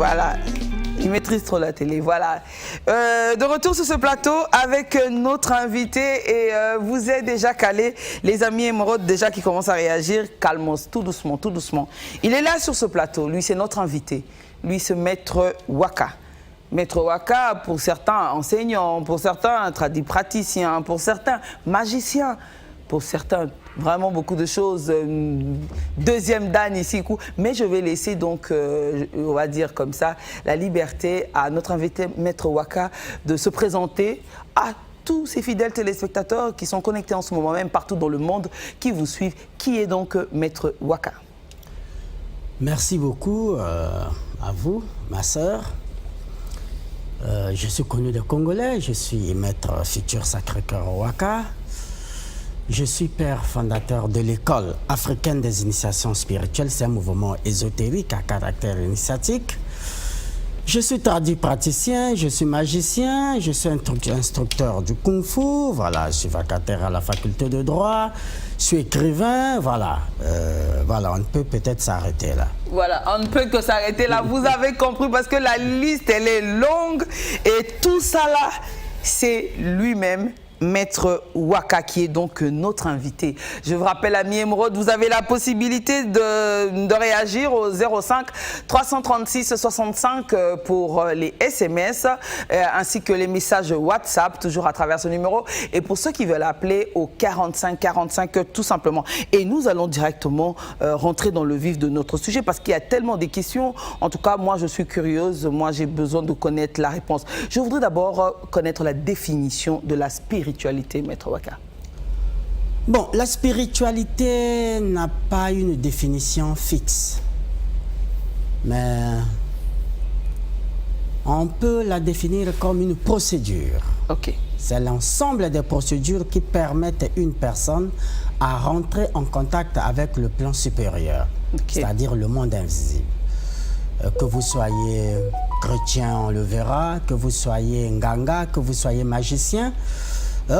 Voilà. Il maîtrise trop la télé, voilà. De retour sur ce plateau avec notre invité et vous êtes déjà calés, les amis émeraudes déjà qui commencent à réagir. Calmos, tout doucement, tout doucement. Il est là sur ce plateau, lui c'est notre invité. Lui c'est Maître Waka. Maître Waka, pour certains enseignants, pour certains tradipraticiens, pour certains magiciens, pour certains vraiment beaucoup de choses. Deuxième dan ici, mais je vais laisser donc, on va dire comme ça, la liberté à notre invité Maître Waka de se présenter à tous ces fidèles téléspectateurs qui sont connectés en ce moment même partout dans le monde, qui vous suivent. Qui est donc Maître Waka? Merci beaucoup à vous, ma sœur. Je suis connu des Congolais, je suis Maître Futur Sacré-Cœur Waka. Je suis père fondateur de l'école africaine des initiations spirituelles. C'est un mouvement ésotérique à caractère initiatique. Je suis tradipraticien, je suis magicien, je suis instructeur du Kung Fu. Voilà, je suis vacataire à la faculté de droit. Je suis écrivain. Voilà, voilà, on ne peut peut-être s'arrêter là. Voilà, on ne peut que s'arrêter là. Vous avez compris parce que la liste, elle est longue. Et tout ça là, c'est lui-même. Maître Waka, qui est donc notre invité. Je vous rappelle, amis émeraudes, vous avez la possibilité de réagir au 05 336 65 pour les SMS, ainsi que les messages WhatsApp, toujours à travers ce numéro. Et pour ceux qui veulent appeler au 45 45, tout simplement. Et nous allons directement rentrer dans le vif de notre sujet, parce qu'il y a tellement de questions. En tout cas, moi, je suis curieuse. Moi, j'ai besoin de connaître la réponse. Je voudrais d'abord connaître la définition de la spiritualité, Maître Waka. Bon, la spiritualité n'a pas une définition fixe, mais on peut la définir comme une procédure. Ok. C'est l'ensemble des procédures qui permettent à une personne à rentrer en contact avec le plan supérieur, c'est-à-dire le monde invisible. Que vous soyez chrétien, on le verra, que vous soyez nganga, que vous soyez magicien,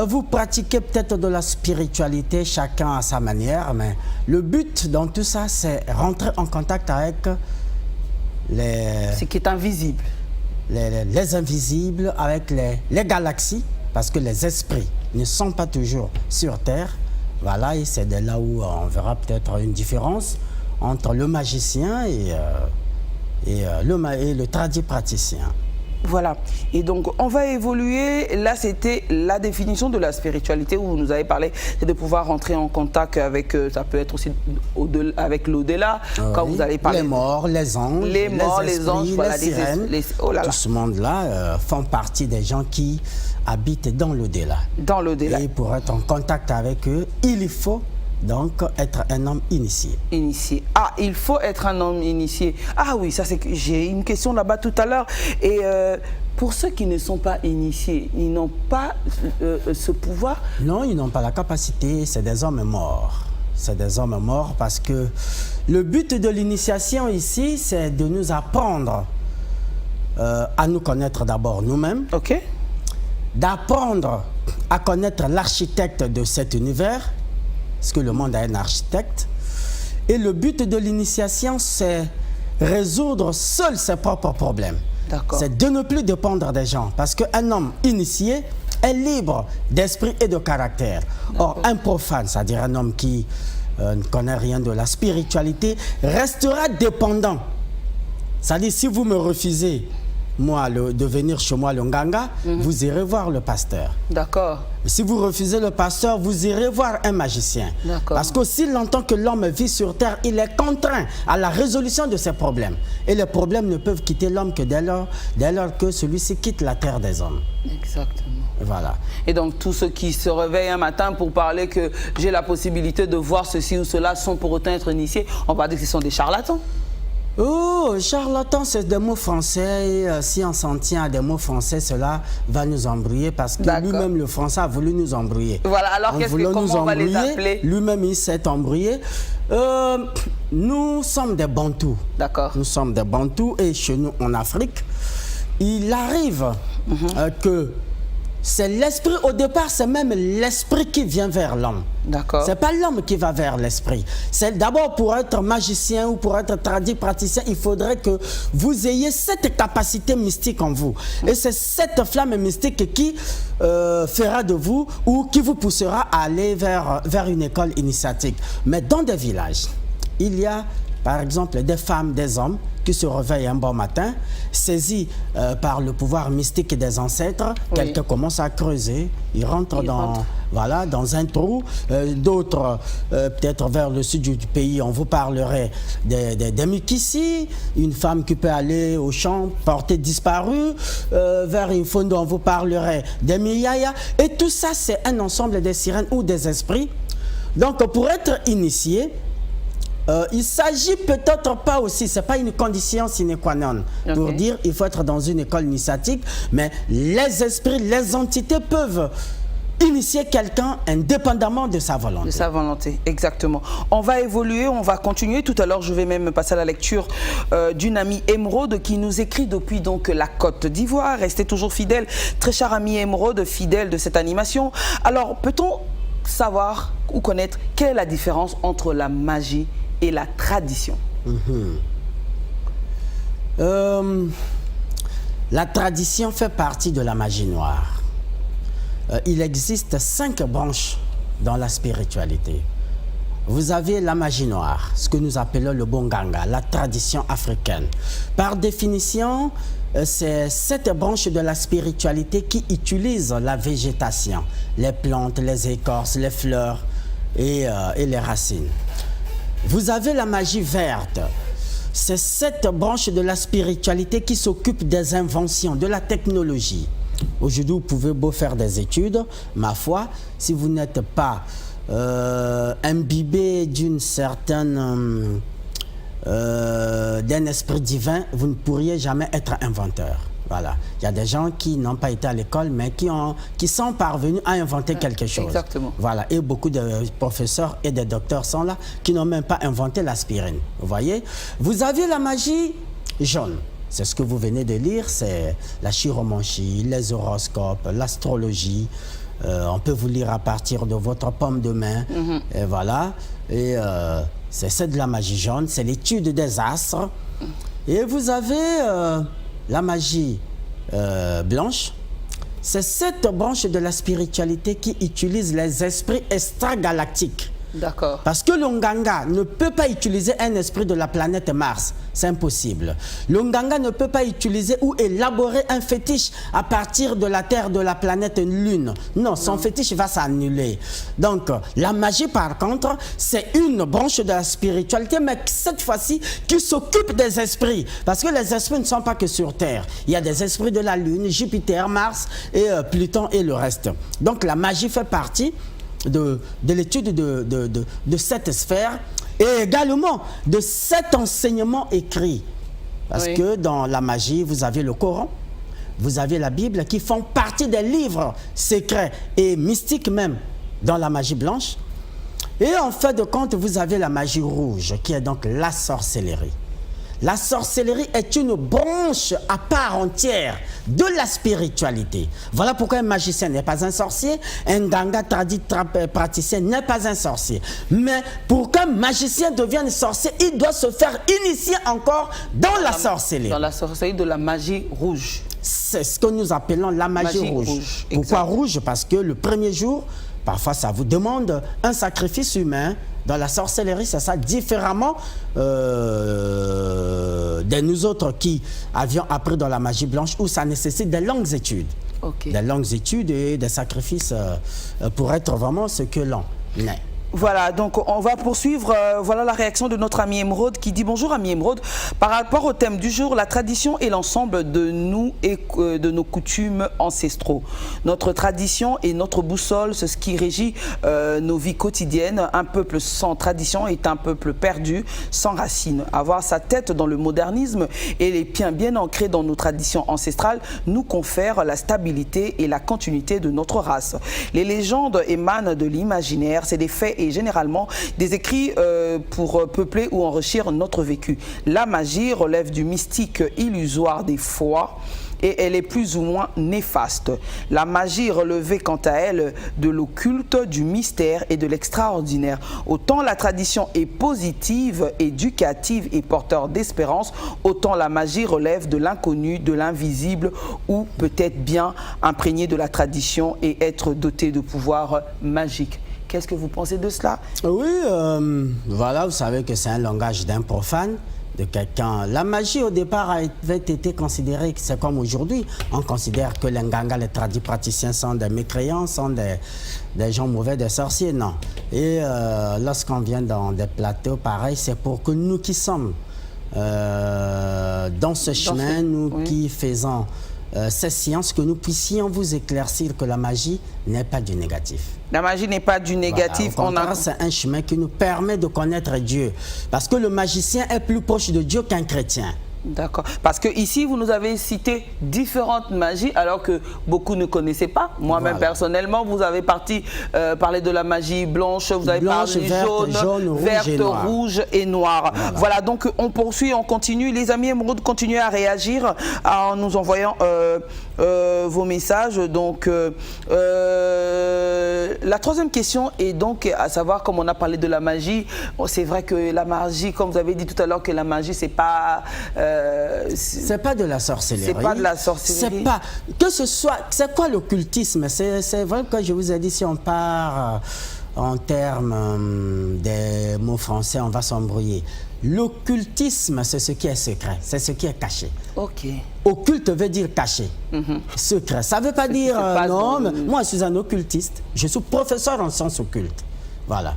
vous pratiquez peut-être de la spiritualité, chacun à sa manière, mais le but dans tout ça, c'est rentrer en contact avec ce qui est invisible. Les invisibles, avec les galaxies, parce que les esprits ne sont pas toujours sur Terre. Voilà, et c'est de là où on verra peut-être une différence entre le magicien et le tradipraticien. Voilà, et donc on va évoluer. Là, c'était la définition de la spiritualité où vous nous avez parlé, c'est de pouvoir rentrer en contact avec, ça peut être aussi avec l'au-delà, quand vous allez parler. Les morts, les anges, les morts, les anges, voilà, les sirènes, oh là là. Tout ce monde-là font partie des gens qui habitent dans l'au-delà. Dans l'au-delà. Et pour être en contact avec eux, il faut donc être un homme initié. Initié. Ah, il faut être un homme initié. Ah oui, ça c'est que j'ai une question là-bas tout à l'heure. Et pour ceux qui ne sont pas initiés, ils n'ont pas ce pouvoir? Non, ils n'ont pas la capacité. C'est des hommes morts. C'est des hommes morts parce que le but de l'initiation ici, c'est de nous apprendre à nous connaître d'abord nous-mêmes. Ok. D'apprendre à connaître l'architecte de cet univers. Parce que le monde a un architecte. Et le but de l'initiation, c'est résoudre seul ses propres problèmes. C'est de ne plus dépendre des gens. Parce qu'un homme initié est libre d'esprit et de caractère. Or, un profane, c'est-à-dire un homme qui ne connaît rien de la spiritualité, restera dépendant. C'est-à-dire, si vous me refusez, moi, de venir chez moi, le nganga, vous irez voir le pasteur. D'accord. Si vous refusez le pasteur, vous irez voir un magicien. Parce qu'aussi longtemps que l'homme vit sur terre, il est contraint à la résolution de ses problèmes. Et les problèmes ne peuvent quitter l'homme que dès lors que celui-ci quitte la terre des hommes. Exactement. Voilà. Et donc tous ceux qui se réveillent un matin pour parler que j'ai la possibilité de voir ceci ou cela sans pour autant être initiés, on va dire que ce sont des charlatans. Oh, charlatan, c'est des mots français. Et, si on s'en tient à des mots français, cela va nous embrouiller parce que lui-même, le français, a voulu nous embrouiller. Voilà, alors comment on va les appeler? Lui-même, il s'est embrouillé. Nous sommes des Bantous. D'accord. Nous sommes des Bantous et chez nous, en Afrique, il arrive que c'est l'esprit, au départ, c'est même l'esprit qui vient vers l'homme. D'accord. C'est pas l'homme qui va vers l'esprit. C'est d'abord pour être magicien ou pour être praticien, il faudrait que vous ayez cette capacité mystique en vous. Et c'est cette flamme mystique qui fera de vous ou qui vous poussera à aller vers une école initiatique. Mais dans des villages, il y a par exemple des femmes, des hommes qui se réveillent un bon matin, saisis par le pouvoir mystique des ancêtres, oui. Quelqu'un commence à creuser, ils rentrent voilà, dans un trou, d'autres peut-être vers le sud du pays, on vous parlerait des Mikissi, une femme qui peut aller au champ portée disparue, vers une faune on vous parlerait des Miyaya, et tout ça c'est un ensemble des sirènes ou des esprits. Donc pour être initié, il s'agit peut-être pas aussi, c'est pas une condition sine qua non pour dire il faut être dans une école initiatique, mais les esprits, les entités peuvent initier quelqu'un indépendamment de sa volonté. De sa volonté, exactement. On va évoluer, on va continuer. Tout à l'heure, je vais même passer à la lecture d'une amie Émeraude qui nous écrit depuis donc la Côte d'Ivoire. Restez toujours fidèles, très chère amie Émeraude, fidèle de cette animation. Alors, peut-on savoir ou connaître quelle est la différence entre la magie et la tradition? La tradition fait partie de la magie noire. Il existe 5 branches dans la spiritualité. Vous avez la magie noire, ce que nous appelons le bonganga, la tradition africaine. Par définition, c'est cette branche de la spiritualité qui utilise la végétation, les plantes, les écorces, les fleurs et les racines. Vous avez la magie verte. C'est cette branche de la spiritualité qui s'occupe des inventions, de la technologie. Aujourd'hui, vous pouvez beau faire des études, ma foi, si vous n'êtes pas imbibé d'une certaine d'un esprit divin, vous ne pourriez jamais être inventeur. Voilà. Il y a des gens qui n'ont pas été à l'école, mais qui sont parvenus à inventer quelque chose. Exactement. Voilà. Et beaucoup de professeurs et de docteurs sont là, qui n'ont même pas inventé l'aspirine. Vous voyez? Vous avez la magie jaune. C'est ce que vous venez de lire, c'est la chiromancie, les horoscopes, l'astrologie. On peut vous lire à partir de votre paume de main. Et voilà. Et c'est de la magie jaune, c'est l'étude des astres. Et vous avez la magie blanche. C'est cette branche de la spiritualité qui utilise les esprits extragalactiques. D'accord. Parce que l'Onganga ne peut pas utiliser un esprit de la planète Mars. C'est impossible. L'Onganga ne peut pas utiliser ou élaborer un fétiche à partir de la Terre, de la planète Lune. Non, son fétiche va s'annuler. Donc, la magie, par contre, c'est une branche de la spiritualité, mais cette fois-ci, qui s'occupe des esprits. Parce que les esprits ne sont pas que sur Terre. Il y a des esprits de la Lune, Jupiter, Mars et Pluton et le reste. Donc, la magie fait partie de l'étude de cette sphère et également de cet enseignement écrit. Parce que dans la magie, vous avez le Coran, vous avez la Bible qui font partie des livres secrets et mystiques même dans la magie blanche. Et en fait de compte, vous avez la magie rouge qui est donc la sorcellerie. La sorcellerie est une branche à part entière de la spiritualité. Voilà pourquoi un magicien n'est pas un sorcier, un ganga praticien n'est pas un sorcier. Mais pour qu'un magicien devienne sorcier, il doit se faire initier encore dans la sorcellerie. Dans la sorcellerie de la magie rouge. C'est ce que nous appelons la magie rouge. Pourquoi rouge? Parce que le premier jour, parfois ça vous demande un sacrifice humain. Dans la sorcellerie, c'est ça, différemment de nous autres qui avions appris dans la magie blanche où ça nécessite des longues études. Des longues études et des sacrifices pour être vraiment ce que l'on est. Voilà, donc on va poursuivre. Voilà la réaction de notre amie Émeraude qui dit: bonjour amie Émeraude, par rapport au thème du jour, la tradition est l'ensemble de nous et de nos coutumes ancestraux. Notre tradition est notre boussole, c'est ce qui régit nos vies quotidiennes. Un peuple sans tradition est un peuple perdu, sans racines. Avoir sa tête dans le modernisme et les pieds bien ancrés dans nos traditions ancestrales nous confère la stabilité et la continuité de notre race. Les légendes émanent de l'imaginaire, c'est des faits et généralement des écrits pour peupler ou enrichir notre vécu. La magie relève du mystique illusoire des fois et elle est plus ou moins néfaste. La magie relevait quant à elle de l'occulte, du mystère et de l'extraordinaire. Autant la tradition est positive, éducative et porteur d'espérance, autant la magie relève de l'inconnu, de l'invisible ou peut-être bien imprégné de la tradition et être doté de pouvoirs magiques. Qu'est-ce que vous pensez de cela? Oui, voilà, vous savez que c'est un langage d'un profane, de quelqu'un. La magie, au départ, avait été considérée, c'est comme aujourd'hui, on considère que les nganga, les tradis praticiens sont des mécréants, sont des gens mauvais, des sorciers, non. Et lorsqu'on vient dans des plateaux pareils, c'est pour que nous qui sommes dans ce chemin, nous qui faisons ces sciences, que nous puissions vous éclaircir que la magie n'est pas du négatif. La magie n'est pas du négatif. Voilà, c'est un chemin qui nous permet de connaître Dieu. Parce que le magicien est plus proche de Dieu qu'un chrétien. D'accord. Parce que ici, vous nous avez cité différentes magies, alors que beaucoup ne connaissaient pas. Moi-même, personnellement, vous avez parlé de la magie blanche, vous avez parlé jaune, verte, rouge et noire. Voilà, donc on poursuit, on continue. Les amis émeraudes, continuez à réagir en nous envoyant vos messages. Donc, la troisième question est donc à savoir, comme on a parlé de la magie, c'est vrai que la magie, comme vous avez dit tout à l'heure, que la magie, c'est pas... c'est pas de la sorcellerie. C'est pas de la sorcellerie. C'est pas que ce soit. C'est quoi l'occultisme? C'est vrai que je vous ai dit, si on part en termes des mots français, on va s'embrouiller. L'occultisme, c'est ce qui est secret, c'est ce qui est caché. Ok. Occulte veut dire caché. Secret. Ça veut pas dire non. Moi, je suis un occultiste. Je suis professeur en sciences occultes. Voilà.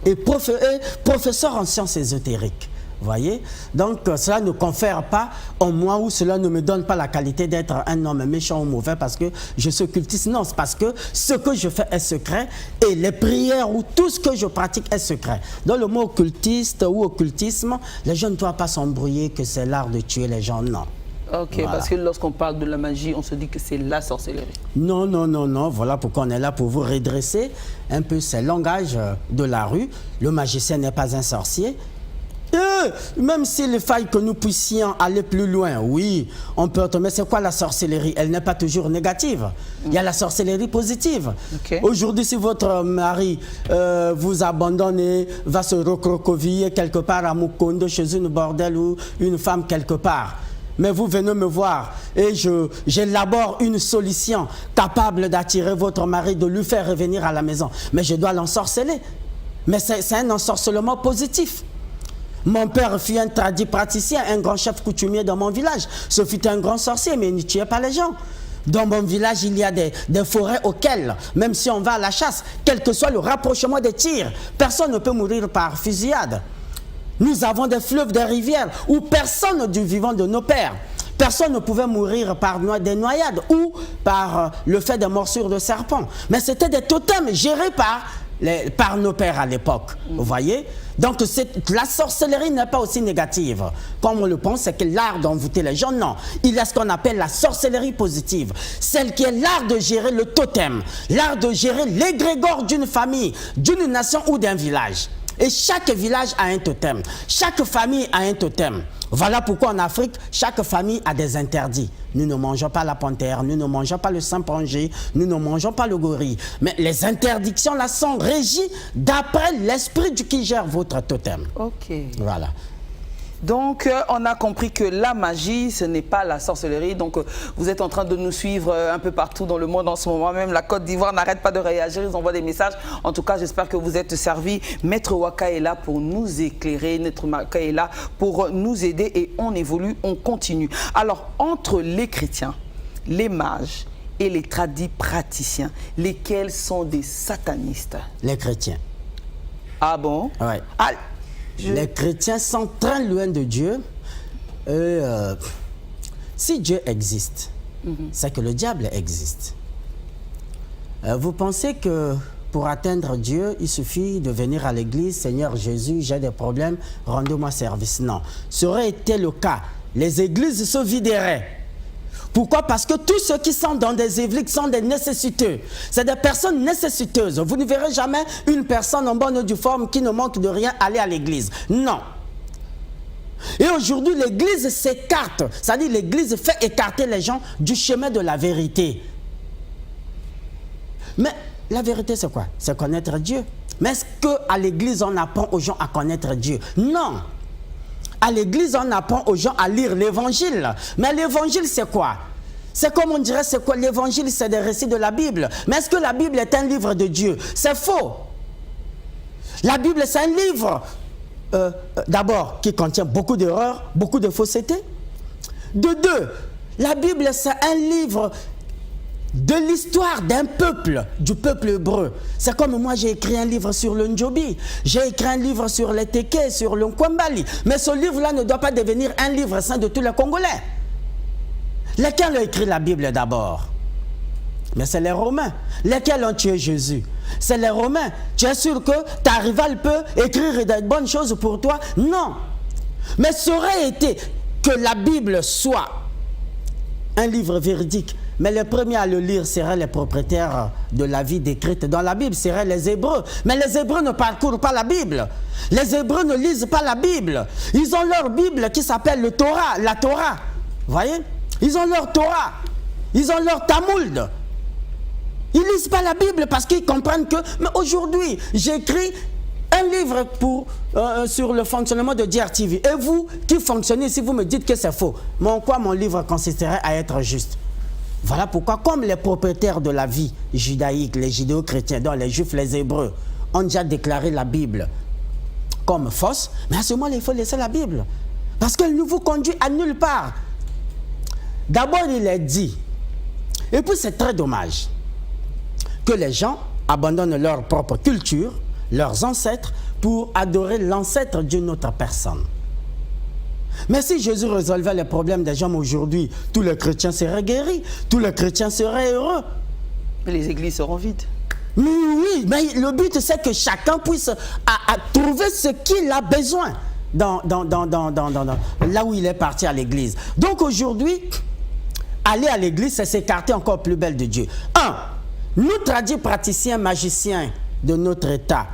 Et professeur en sciences ésotériques. Voyez, donc cela ne confère pas en moi, ou cela ne me donne pas la qualité d'être un homme méchant ou mauvais parce que je suis occultiste. Non, c'est parce que ce que je fais est secret et les prières ou tout ce que je pratique est secret. Dans le mot occultiste ou occultisme, les gens ne doivent pas s'embrouiller que c'est l'art de tuer les gens, non. Ok, voilà. Parce que lorsqu'on parle de la magie, on se dit que c'est la sorcellerie. Non, non, non, non. Voilà pourquoi on est là, pour vous redresser un peu ces langages de la rue. Le magicien n'est pas un sorcier. Même s'il faille que nous puissions aller plus loin, oui, on peut. Mais c'est quoi la sorcellerie? Elle n'est pas toujours négative. Il y a la sorcellerie positive. Aujourd'hui, si votre mari vous abandonne et va se recroqueviller quelque part à Mukondo, chez une bordel ou une femme quelque part, mais vous venez me voir et j'élabore une solution capable d'attirer votre mari, de lui faire revenir à la maison, mais je dois l'ensorceler. Mais c'est un ensorcellement positif. Mon père fut un tradit praticien, un grand chef coutumier dans mon village. Ce fut un grand sorcier, mais il ne tuait pas les gens. Dans mon village, il y a des forêts auxquelles, même si on va à la chasse, quel que soit le rapprochement des tirs, personne ne peut mourir par fusillade. Nous avons des fleuves, des rivières, où personne du vivant de nos pères, personne ne pouvait mourir par des noyades ou par le fait des morsures de serpents. Mais c'était des totems gérés par nos pères à l'époque, vous voyez. Donc la sorcellerie n'est pas aussi négative comme on le pense, c'est que l'art d'envoûter les gens, non. Il y a ce qu'on appelle la sorcellerie positive, celle qui est l'art de gérer le totem, l'art de gérer l'égrégore d'une famille, d'une nation ou d'un village. Et chaque village a un totem, chaque famille a un totem. Voilà pourquoi en Afrique, chaque famille a des interdits. Nous ne mangeons pas la panthère, nous ne mangeons pas le chimpanzé, nous ne mangeons pas le gorille. Mais les interdictions là sont régies d'après l'esprit qui gère votre totem. Ok. Voilà. Donc, on a compris que la magie, ce n'est pas la sorcellerie. Donc, vous êtes en train de nous suivre un peu partout dans le monde en ce moment. Même la Côte d'Ivoire n'arrête pas de réagir. Ils envoient des messages. En tout cas, j'espère que vous êtes servis. Maître Waka est là pour nous éclairer. Maître Waka est là pour nous aider. Et on évolue, on continue. Alors, entre les chrétiens, les mages et les tradis praticiens, lesquels sont des satanistes? Les chrétiens. Ah bon? Oui. Ah, les chrétiens sont très loin de Dieu. Si Dieu existe, c'est que le diable existe. Vous pensez que pour atteindre Dieu, il suffit de venir à l'église, Seigneur Jésus, j'ai des problèmes, rendez-moi service. Non. Ça aurait été le cas. Les églises se videraient. Pourquoi? Parce que tous ceux qui sont dans des églises sont des nécessiteux. C'est des personnes nécessiteuses. Vous ne verrez jamais une personne en bonne et due forme qui ne manque de rien aller à l'église. Non. Et aujourd'hui, l'Église s'écarte. C'est-à-dire l'Église fait écarter les gens du chemin de la vérité. Mais la vérité, c'est quoi? C'est connaître Dieu. Mais est-ce qu'à l'Église, on apprend aux gens à connaître Dieu? Non. À l'Église, on apprend aux gens à lire l'Évangile. Mais l'Évangile, c'est quoi? C'est comme on dirait, c'est quoi? L'Évangile, c'est des récits de la Bible. Mais est-ce que la Bible est un livre de Dieu? C'est faux. La Bible, c'est un livre, d'abord, qui contient beaucoup d'erreurs, beaucoup de faussetés. De deux, la Bible, c'est un livre de l'histoire d'un peuple, du peuple hébreu. C'est comme moi, j'ai écrit un livre sur le Ndjobi, j'ai écrit un livre sur les Téké, sur le Nkwambali. Mais ce livre-là ne doit pas devenir un livre saint de tous les Congolais. Lesquels ont écrit la Bible d'abord? Mais c'est les Romains. Lesquels ont tué Jésus? C'est les Romains. Tu es sûr que ta rivale peut écrire des bonnes choses pour toi? Non. Mais ça aurait été que la Bible soit un livre véridique. Mais les premiers à le lire seraient les propriétaires de la vie décrite dans la Bible, seraient les Hébreux. Mais les Hébreux ne parcourent pas la Bible. Les Hébreux ne lisent pas la Bible. Ils ont leur Bible qui s'appelle le Torah, la Torah. Vous voyez? Ils ont leur Torah. Ils ont leur Talmud. Ils ne lisent pas la Bible parce qu'ils comprennent que... Mais aujourd'hui, j'écris un livre sur le fonctionnement de DRTV. Et vous, qui fonctionnez, si vous me dites que c'est faux, mais en quoi mon livre consisterait à être juste? Voilà pourquoi, comme les propriétaires de la vie judaïque, les judéo-chrétiens, dont les juifs, les hébreux, ont déjà déclaré la Bible comme fausse, mais à ce moment, il faut laisser la Bible. Parce qu'elle ne vous conduit à nulle part. D'abord, il est dit, et puis c'est très dommage, que les gens abandonnent leur propre culture, leurs ancêtres, pour adorer l'ancêtre d'une autre personne. Mais si Jésus résolvait les problèmes des gens aujourd'hui, tous les chrétiens seraient guéris, tous les chrétiens seraient heureux. Mais les églises seront vides. Mais oui, mais le but c'est que chacun puisse trouver ce qu'il a besoin là où il est parti à l'église. Donc aujourd'hui, aller à l'église, c'est s'écarter encore plus belle de Dieu. Nous tradis praticiens, magiciens de notre état,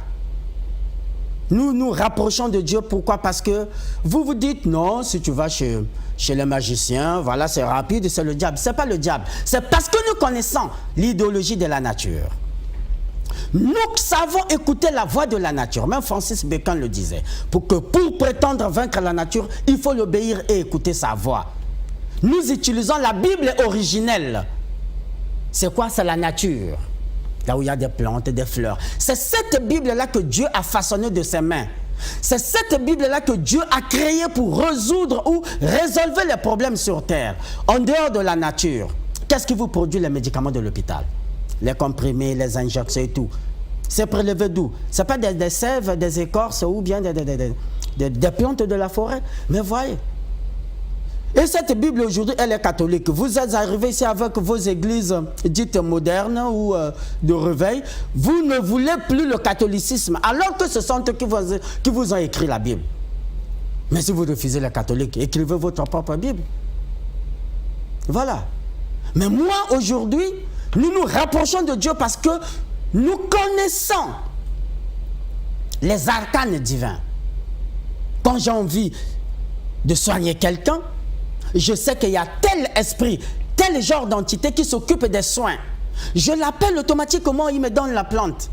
nous nous rapprochons de Dieu. Pourquoi? Parce que vous vous dites, non, si tu vas chez les magiciens, voilà, c'est rapide, c'est le diable. Ce n'est pas le diable. C'est parce que nous connaissons l'idéologie de la nature. Nous savons écouter la voix de la nature. Même Francis Bacon le disait. Pour prétendre vaincre la nature, il faut l'obéir et écouter sa voix. Nous utilisons la Bible originelle. C'est quoi? C'est la nature. Là où il y a des plantes et des fleurs. C'est cette Bible-là que Dieu a façonnée de ses mains. C'est cette Bible-là que Dieu a créée pour résoudre ou résolver les problèmes sur terre. En dehors de la nature, qu'est-ce qui vous produit les médicaments de l'hôpital? Les comprimés, les injections et tout. C'est prélevé d'où? Ce n'est pas des sèves, des écorces ou bien des plantes de la forêt. Mais voyez. Et cette Bible aujourd'hui, elle est catholique. Vous êtes arrivés ici avec vos églises dites modernes ou de réveil. Vous ne voulez plus le catholicisme, alors que ce sont eux qui vous ont écrit la Bible. Mais si vous refusez le catholique, écrivez votre propre Bible. Voilà. Mais moi, aujourd'hui, nous nous rapprochons de Dieu parce que nous connaissons les arcanes divins. Quand j'ai envie de soigner quelqu'un, je sais qu'il y a tel esprit, tel genre d'entité qui s'occupe des soins. Je l'appelle automatiquement, il me donne la plante.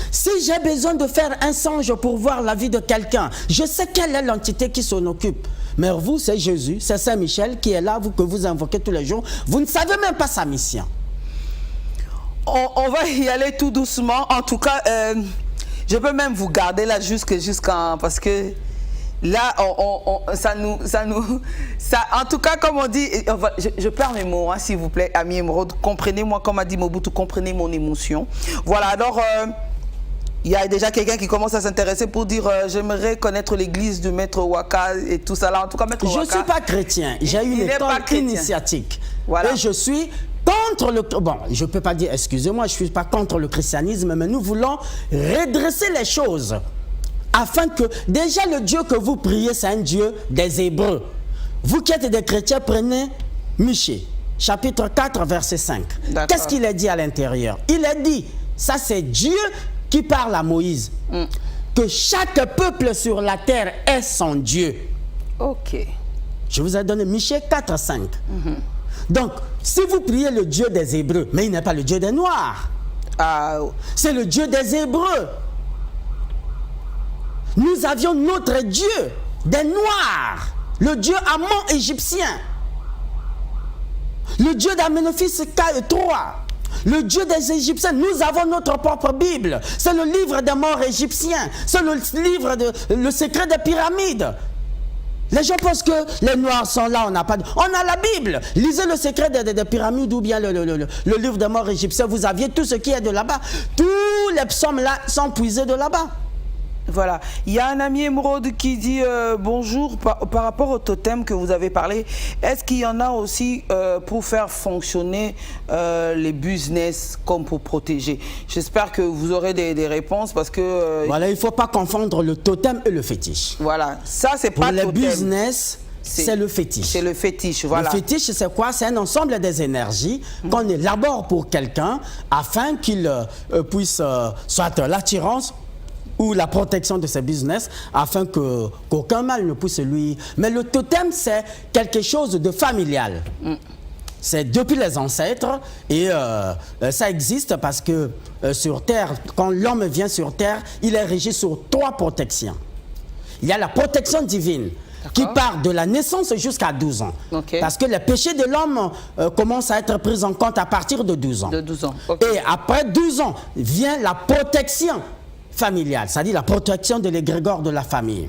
Si j'ai besoin de faire un songe pour voir la vie de quelqu'un, je sais quelle est l'entité qui s'en occupe. Mais vous, c'est Jésus, c'est Saint-Michel qui est là, que vous invoquez tous les jours. Vous ne savez même pas sa mission. On va y aller tout doucement. En tout cas, je peux même vous garder là jusqu'en... Parce que... Là, en tout cas, comme on dit, je perds mes mots, hein, s'il vous plaît, ami Émeraude, comprenez-moi, comme a dit Mobutu, comprenez mon émotion. Voilà, alors, il y a déjà quelqu'un qui commence à s'intéresser pour dire, j'aimerais connaître l'église du Maître Waka et tout ça là. En tout cas, Maître Waka... Je ne suis pas chrétien, j'ai une école initiatique. Voilà. Et je suis contre le... Bon, je ne peux pas dire, excusez-moi, je ne suis pas contre le christianisme, mais nous voulons redresser les choses. Afin que, déjà le Dieu que vous priez, c'est un Dieu des Hébreux. Vous qui êtes des chrétiens, prenez Michée, chapitre 4, verset 5. Qu'est-ce qu'il a dit à l'intérieur? Il a dit, ça c'est Dieu qui parle à Moïse, que chaque peuple sur la terre est son Dieu. Ok. Je vous ai donné Michée 4, 5. Donc, si vous priez le Dieu des Hébreux, mais il n'est pas le Dieu des Noirs. C'est le Dieu des Hébreux. Nous avions notre Dieu des Noirs, le Dieu Amon égyptien, le Dieu d'Amenophis III, le Dieu des Égyptiens. Nous avons notre propre Bible. C'est le livre des morts égyptiens. C'est le livre le secret des pyramides. Les gens pensent que les Noirs sont là, on n'a pas de... On a la Bible. Lisez le secret des pyramides ou bien le livre des morts égyptiens. Vous aviez tout ce qui est de là-bas. Tous les psaumes là sont puisés de là-bas. Voilà. Il y a un ami émeraude qui dit bonjour par rapport au totem que vous avez parlé. Est-ce qu'il y en a aussi pour faire fonctionner les business comme pour protéger? J'espère que vous aurez des réponses parce que... Voilà, il ne faut pas confondre le totem et le fétiche. Voilà, ça c'est pas le totem. business, c'est le fétiche. C'est le fétiche, voilà. Le fétiche, c'est quoi? C'est un ensemble des énergies qu'on élabore pour quelqu'un afin qu'il puisse, soit l'attirance ou la protection de ses business, afin qu'aucun mal ne puisse lui... Mais le totem, c'est quelque chose de familial. C'est depuis les ancêtres et ça existe parce que sur Terre, quand l'homme vient sur Terre, il est régi sur 3 protections. Il y a la protection divine qui part de la naissance jusqu'à 12 ans. Parce que les péchés de l'homme commencent à être pris en compte à partir de 12 ans. De 12 ans. Et après 12 ans vient la protection familiale, c'est-à-dire la protection de l'égrégore de la famille.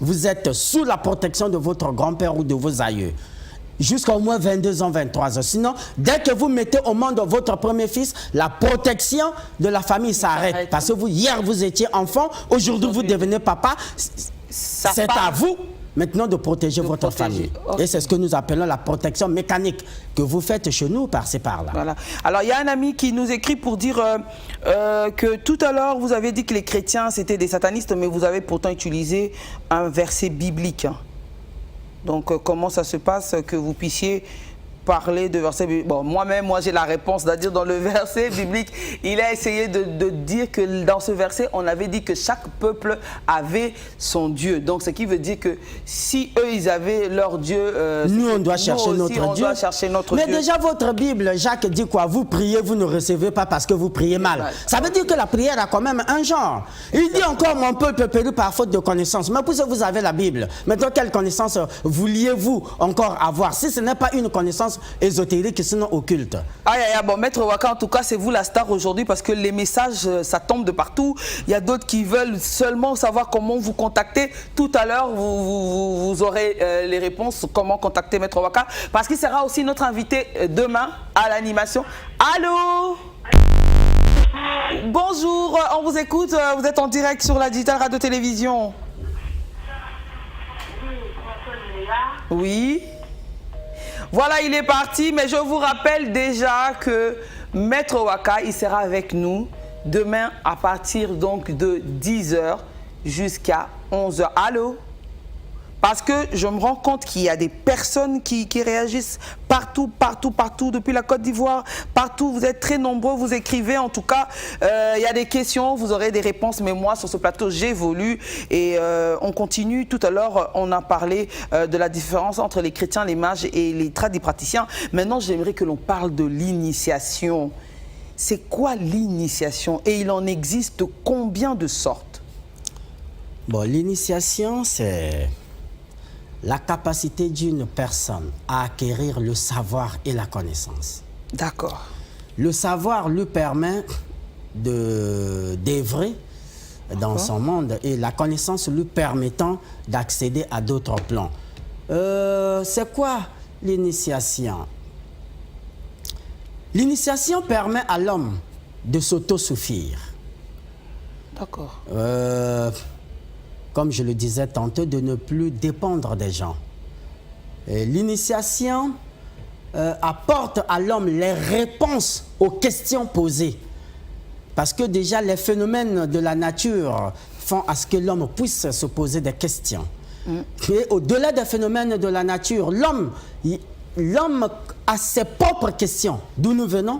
Vous êtes sous la protection de votre grand-père ou de vos aïeux. Jusqu'à au moins 22 ans, 23 ans. Sinon, dès que vous mettez au monde votre premier fils, la protection de la famille s'arrête. Parce que vous, hier, vous étiez enfant, aujourd'hui, vous devenez papa. C'est à vous maintenant de protéger votre famille. Et c'est ce que nous appelons la protection mécanique que vous faites chez nous, par-ci, par-là. Voilà. Alors, il y a un ami qui nous écrit pour dire que tout à l'heure, vous avez dit que les chrétiens, c'était des satanistes, mais vous avez pourtant utilisé un verset biblique. Donc, comment ça se passe que vous puissiez parler de verset biblique? Bon, moi-même, j'ai la réponse, c'est-à-dire dans le verset biblique, il a essayé de dire que dans ce verset, on avait dit que chaque peuple avait son Dieu. Donc, ce qui veut dire que si eux, ils avaient leur Dieu, nous, on doit chercher notre Dieu. On doit chercher notre Mais Dieu. déjà, votre Bible, Jacques dit quoi? Vous priez, vous ne recevez pas parce que vous priez mal. Ça veut dire que la prière a quand même un genre. Il dit encore, mon peuple périt par faute de connaissance. Mais puisque vous avez la Bible, maintenant, quelle connaissance vouliez-vous encore avoir? Si ce n'est pas une connaissance ésotérique, sinon occulte. Aïe, aïe, bon, Maître Waka, en tout cas, c'est vous la star aujourd'hui parce que les messages, ça tombe de partout. Il y a d'autres qui veulent seulement savoir comment vous contacter. Tout à l'heure, vous aurez les réponses, comment contacter Maître Waka. Parce qu'il sera aussi notre invité demain à l'animation. Allô? Bonjour, on vous écoute. Vous êtes en direct sur la Digital Radio-Télévision. Oui. Voilà, il est parti, mais je vous rappelle déjà que Maître Waka, il sera avec nous demain à partir donc de 10h jusqu'à 11h. Allô? Parce que je me rends compte qu'il y a des personnes qui réagissent partout, depuis la Côte d'Ivoire, partout. Vous êtes très nombreux, vous écrivez. En tout cas, il y a des questions, vous aurez des réponses. Mais moi, sur ce plateau, j'évolue et on continue. Tout à l'heure, on a parlé de la différence entre les chrétiens, les mages et les tradipraticiens. Maintenant, j'aimerais que l'on parle de l'initiation. C'est quoi l'initiation? Et il en existe combien de sortes? Bon, l'initiation, c'est la capacité d'une personne à acquérir le savoir et la connaissance. D'accord. Le savoir lui permet d'œuvrer dans son monde et la connaissance lui permettant d'accéder à d'autres plans. C'est quoi l'initiation? L'initiation permet à l'homme de s'autosuffire. D'accord. Comme je le disais tantôt, de ne plus dépendre des gens. L'initiation apporte à l'homme les réponses aux questions posées. Parce que déjà, les phénomènes de la nature font à ce que l'homme puisse se poser des questions. Et au-delà des phénomènes de la nature, l'homme a ses propres questions. D'où nous venons?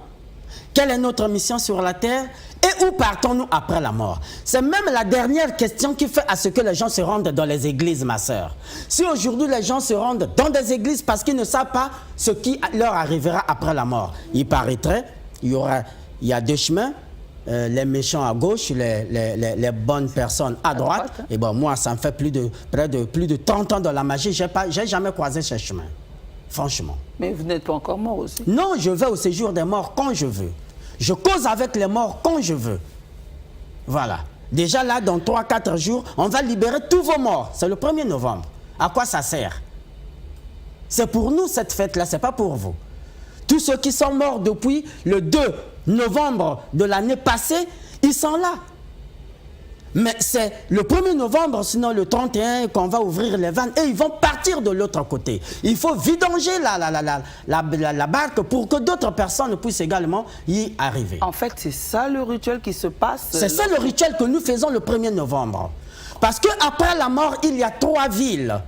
Quelle est notre mission sur la terre? Et où partons-nous après la mort? C'est même la dernière question qui fait à ce que les gens se rendent dans les églises, ma sœur. Si aujourd'hui les gens se rendent dans des églises parce qu'ils ne savent pas ce qui leur arrivera après la mort, il paraîtrait, il y a deux chemins, les méchants à gauche, les bonnes personnes à droite. Et bon, moi, ça me fait près de plus de 30 ans dans la magie, je n'ai jamais croisé ce chemin. Franchement. Mais vous n'êtes pas encore mort aussi? Non, je vais au séjour des morts quand je veux. Je cause avec les morts quand je veux. Voilà. Déjà là, dans 3-4 jours, on va libérer tous vos morts. C'est le 1er novembre. À quoi ça sert? C'est pour nous cette fête-là, c'est pas pour vous. Tous ceux qui sont morts depuis le 2 novembre de l'année passée, ils sont là. Mais c'est le 1er novembre, sinon le 31, qu'on va ouvrir les vannes et ils vont partir de l'autre côté. Il faut vidanger la barque pour que d'autres personnes puissent également y arriver. En fait, c'est ça le rituel qui se passe. C'est ça le rituel que nous faisons le 1er novembre. Parce qu'après la mort, il y a 3 villes.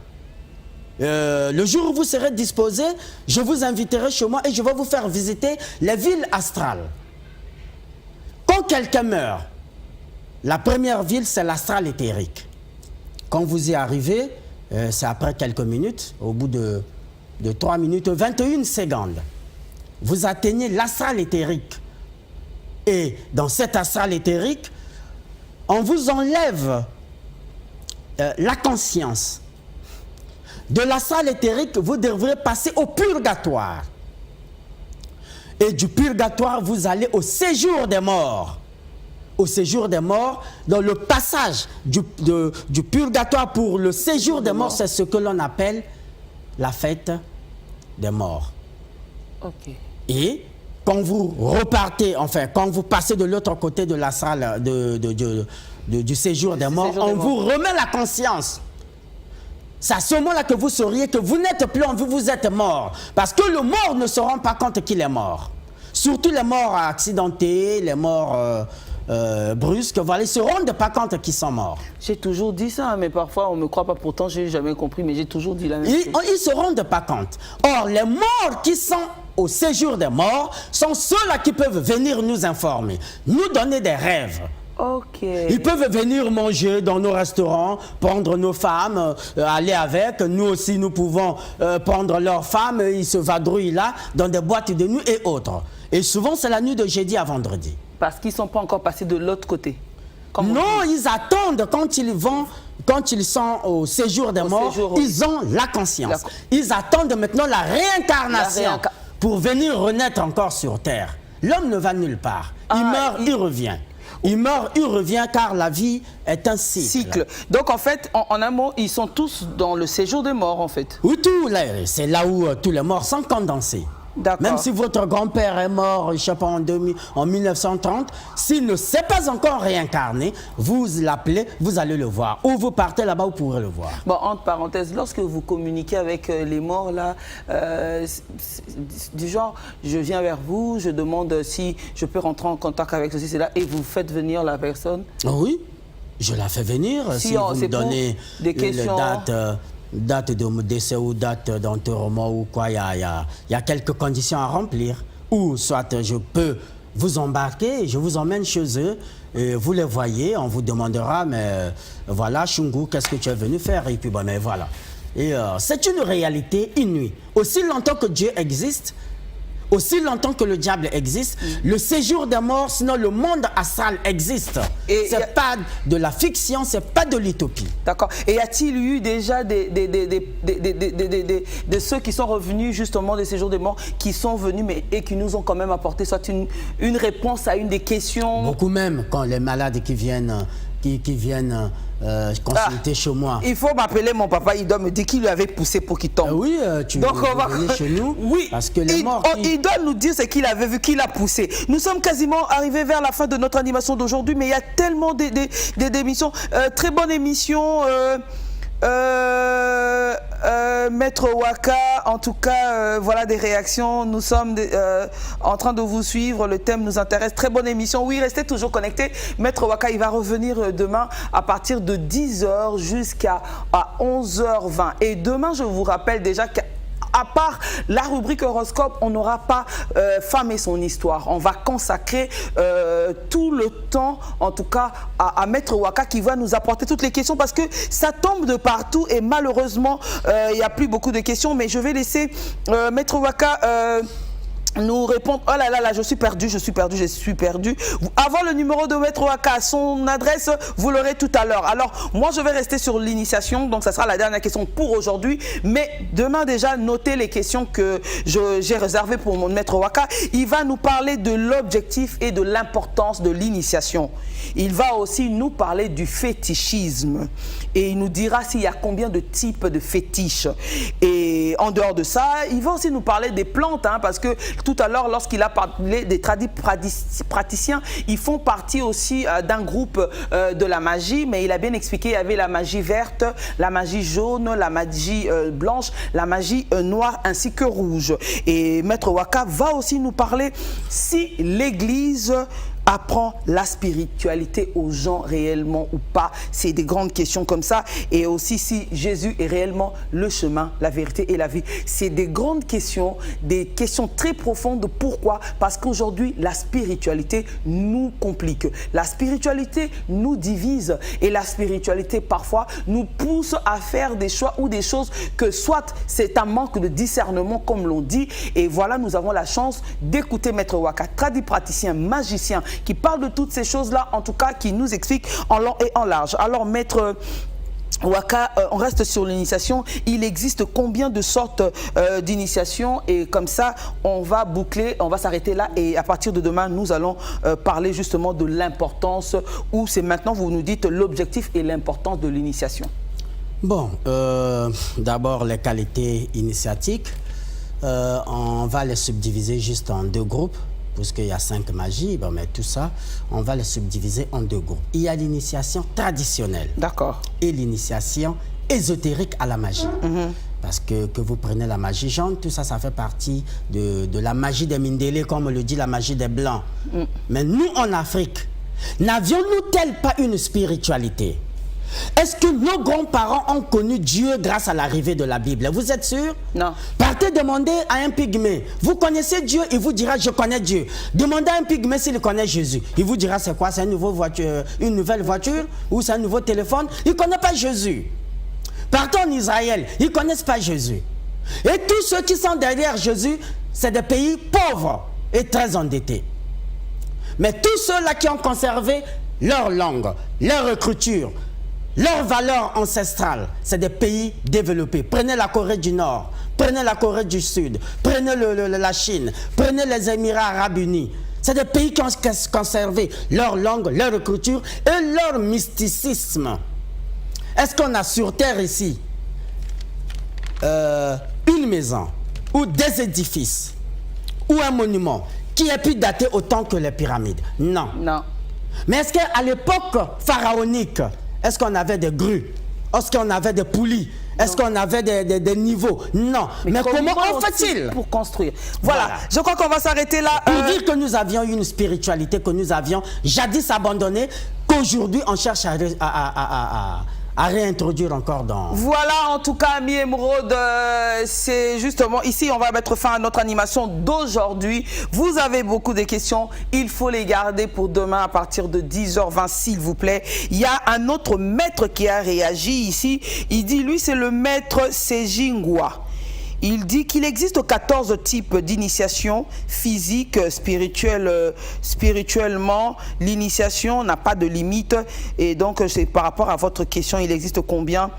Le jour où vous serez disposés, je vous inviterai chez moi et je vais vous faire visiter les villes astrales. Quand quelqu'un meurt, la première ville, c'est l'astral éthérique. Quand vous y arrivez, c'est après quelques minutes, au bout de 3 minutes 21 secondes, vous atteignez l'astral éthérique. Et dans cet astral éthérique, on vous enlève la conscience. De l'astral éthérique, vous devrez passer au purgatoire. Et du purgatoire, vous allez au séjour des morts. Au séjour des morts, dans le passage du purgatoire pour le séjour des morts, c'est ce que l'on appelle la fête des morts. Ok. Et quand vous repartez, enfin, quand vous passez de l'autre côté de la salle du séjour des morts, on vous remet la conscience. C'est à ce moment-là que vous sauriez que vous n'êtes plus en vie, vous êtes mort. Parce que le mort ne se rend pas compte qu'il est mort. Surtout les morts accidentés, les morts brusques, voilà, ils ne se rendent pas compte qu'ils sont morts. J'ai toujours dit ça, mais parfois on ne me croit pas, pourtant je n'ai jamais compris, mais j'ai toujours dit la même chose. Ils ne se rendent pas compte. Or, les morts qui sont au séjour des morts sont ceux-là qui peuvent venir nous informer, nous donner des rêves. Ok. Ils peuvent venir manger dans nos restaurants, prendre nos femmes, aller avec. Nous aussi, nous pouvons prendre leurs femmes. Ils se vadrouillent là, dans des boîtes de nuit et autres. Et souvent, c'est la nuit de jeudi à vendredi. Parce qu'ils ne sont pas encore passés de l'autre côté. Non, ils attendent quand ils sont au séjour des morts, ils ont la conscience. Ils attendent maintenant la réincarnation pour venir renaître encore sur terre. L'homme ne va nulle part. Il meurt, il revient. Il meurt, il revient, car la vie est un cycle. Donc en fait, en un mot, ils sont tous dans le séjour des morts en fait. Oui, c'est là où tous les morts sont condensés. Même si votre grand-père est mort, je sais pas, en 1930, s'il ne s'est pas encore réincarné, vous l'appelez, vous allez le voir. Ou vous partez là-bas, vous pourrez le voir. Bon, entre parenthèses, lorsque vous communiquez avec les morts, là, du genre, je viens vers vous, je demande si je peux rentrer en contact avec ceci, cela, et vous faites venir la personne? Oui, je la fais venir. Si vous me donnez des questions, date de décès ou date d'enterrement ou quoi, il y a quelques conditions à remplir. Ou soit je peux vous embarquer, je vous emmène chez eux, et vous les voyez, on vous demandera, mais voilà, Shungu, qu'est-ce que tu es venu faire? Et puis bon, mais voilà. Et c'est une réalité inouïe. Aussi longtemps que Dieu existe, aussi longtemps que le diable existe, le séjour des morts, sinon le monde astral existe. C'est pas de la fiction, c'est pas de l'utopie. D'accord. Et y a-t-il eu déjà de ceux qui sont revenus justement des séjours des morts, qui sont venus et qui nous ont quand même apporté soit une réponse à une des questions? Beaucoup même, quand les malades qui viennent consulter chez moi. Il faut m'appeler mon papa, il doit me dire qui lui avait poussé pour qu'il tombe. Oui, donc on va venir chez nous. Oui, parce que les morts il doit nous dire ce qu'il avait vu, qui l'a poussé. Nous sommes quasiment arrivés vers la fin de notre animation d'aujourd'hui, mais il y a tellement d'émissions. Très bonne émission. Maître Waka, en tout cas, voilà des réactions. Nous sommes en train de vous suivre. Le thème nous intéresse. Très bonne émission. Oui, restez toujours connectés. Maître Waka, il va revenir demain à partir de 10h jusqu'à 11h20. Et demain, je vous rappelle déjà qu'à à part la rubrique horoscope, on n'aura pas Femme et son histoire. On va consacrer tout le temps, en tout cas, à Maître Waka qui va nous apporter toutes les questions parce que ça tombe de partout et malheureusement, il n'y a plus beaucoup de questions. Mais je vais laisser Maître Waka nous répondre. Oh là là là, je suis perdu. Avant le numéro de Maître Waka, son adresse, vous l'aurez tout à l'heure. Alors, moi, je vais rester sur l'initiation. Donc, ça sera la dernière question pour aujourd'hui. Mais demain, déjà, notez les questions que j'ai réservées pour mon Maître Waka. Il va nous parler de l'objectif et de l'importance de l'initiation. Il va aussi nous parler du fétichisme. Et il nous dira s'il y a combien de types de fétiches. Et en dehors de ça, il va aussi nous parler des plantes, hein, parce que tout à l'heure, lorsqu'il a parlé des praticiens, ils font partie aussi d'un groupe de la magie, mais il a bien expliqué, il y avait la magie verte, la magie jaune, la magie blanche, la magie noire ainsi que rouge. Et Maître Waka va aussi nous parler si l'Église apprend la spiritualité aux gens réellement ou pas. C'est des grandes questions comme ça. Et aussi si Jésus est réellement le chemin, la vérité et la vie. C'est des grandes questions, des questions très profondes. Pourquoi? Parce qu'aujourd'hui, la spiritualité nous complique. La spiritualité nous divise. Et la spiritualité, parfois, nous pousse à faire des choix ou des choses que soit c'est un manque de discernement, comme l'on dit. Et voilà, nous avons la chance d'écouter Maître Waka, tradipraticien, magicien, qui parle de toutes ces choses-là, en tout cas, qui nous explique en long et en large. Alors, Maître Waka, on reste sur l'initiation. Il existe combien de sortes d'initiation? Et comme ça, on va boucler, on va s'arrêter là. Et à partir de demain, nous allons parler justement de l'importance, ou c'est maintenant, vous nous dites l'objectif et l'importance de l'initiation. Bon, d'abord les qualités initiatiques. On va les subdiviser juste en deux groupes. Puisqu'il y a 5 magies, bon, mais tout ça, on va les subdiviser en deux groupes. Il y a l'initiation traditionnelle. D'accord. Et l'initiation ésotérique à la magie. Parce que vous prenez la magie jaune, tout ça, ça fait partie de la magie des Mindélé, comme on le dit, la magie des Blancs. Mais nous, en Afrique, n'avions-nous-t-elle pas une spiritualité? Est-ce que nos grands-parents ont connu Dieu grâce à l'arrivée de la Bible? Vous êtes sûr? Non. Partez demander à un pygmée, vous connaissez Dieu? Il vous dira, je connais Dieu. Demandez à un pygmée s'il connaît Jésus. Il vous dira, c'est quoi? C'est une nouvelle voiture ou c'est un nouveau téléphone? Il ne connaît pas Jésus. Partez en Israël, ils ne connaissent pas Jésus. Et tous ceux qui sont derrière Jésus, c'est des pays pauvres et très endettés. Mais tous ceux-là qui ont conservé leur langue, leur écriture, leurs valeurs ancestrales, c'est des pays développés. Prenez la Corée du Nord, prenez la Corée du Sud, prenez la Chine, prenez les Émirats Arabes Unis. C'est des pays qui ont conservé leur langue, leur écriture et leur mysticisme. Est-ce qu'on a sur Terre ici une maison ou des édifices ou un monument qui est plus daté autant que les pyramides? Non. Non. Mais est-ce qu'à l'époque pharaonique, est-ce qu'on avait des grues? Est-ce qu'on avait des poulies? Est-ce qu'on avait des niveaux? Non. Mais comment en fait-il pour construire? Voilà. Je crois qu'on va s'arrêter là. Pour dire que nous avions une spiritualité que nous avions jadis abandonnée, qu'aujourd'hui on cherche à réintroduire encore dans... Voilà, en tout cas, Ami Émeraude, c'est justement ici, on va mettre fin à notre animation d'aujourd'hui. Vous avez beaucoup de questions, il faut les garder pour demain à partir de 10h20, s'il vous plaît. Il y a un autre maître qui a réagi ici. Il dit, lui, c'est le maître Sejingwa. Il dit qu'il existe 14 types d'initiation physique, spirituellement. L'initiation n'a pas de limite. Et donc, c'est par rapport à votre question, il existe combien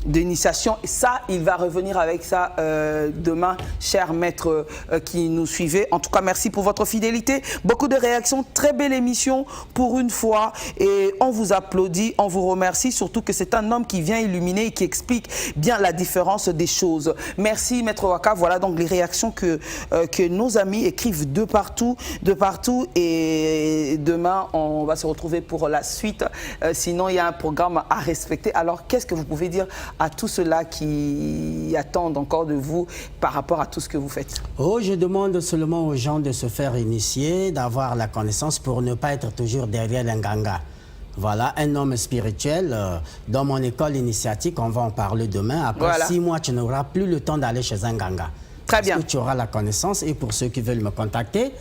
d'initiation? Ça, il va revenir avec ça demain, cher maître qui nous suivait. En tout cas, merci pour votre fidélité. Beaucoup de réactions, très belle émission pour une fois. Et on vous applaudit, on vous remercie, surtout que c'est un homme qui vient illuminer et qui explique bien la différence des choses. Merci, maître Waka. Voilà donc les réactions que nos amis écrivent de partout. Et demain, on va se retrouver pour la suite. Sinon, il y a un programme à respecter. Alors, qu'est-ce que vous pouvez dire à tous ceux-là qui attendent encore de vous par rapport à tout ce que vous faites? Oh, je demande seulement aux gens de se faire initier, d'avoir la connaissance pour ne pas être toujours derrière un ganga. Voilà, un homme spirituel. Dans mon école initiatique, on va en parler demain. Après 6 mois, tu n'auras plus le temps d'aller chez un ganga. Très bien. Parce que tu auras la connaissance. Et pour ceux qui veulent me contacter,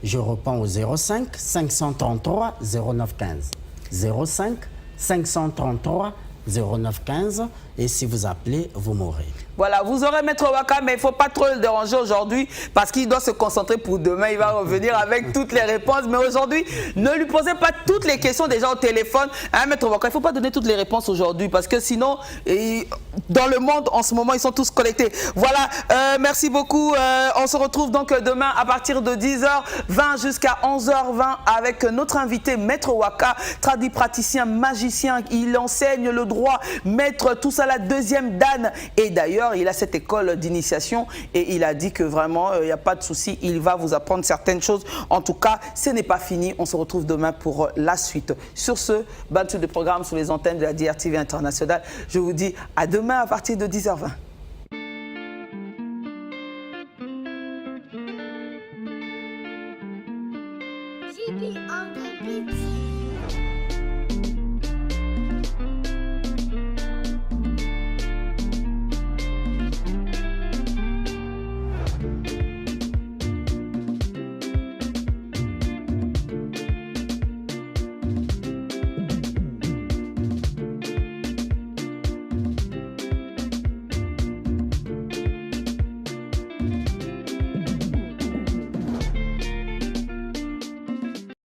je réponds au 05 533 0915. 05 533 0915. Et si vous appelez, vous mourrez. Voilà, vous aurez Maître Waka, mais il ne faut pas trop le déranger aujourd'hui parce qu'il doit se concentrer pour demain. Il va revenir avec toutes les réponses. Mais aujourd'hui, ne lui posez pas toutes les questions déjà au téléphone. Hein, Maître Waka, il ne faut pas donner toutes les réponses aujourd'hui parce que sinon, dans le monde, en ce moment, ils sont tous connectés. Voilà, merci beaucoup. On se retrouve donc demain à partir de 10h20 jusqu'à 11h20 avec notre invité, Maître Waka, traduit praticien, magicien. Il enseigne le droit, maître tout ça la deuxième dan. Et d'ailleurs, il a cette école d'initiation et il a dit que vraiment, il n'y a pas de souci, il va vous apprendre certaines choses. En tout cas, ce n'est pas fini. On se retrouve demain pour la suite. Sur ce, bonne suite de programme sur les antennes de la DRTV Internationale. Je vous dis à demain à partir de 10h20.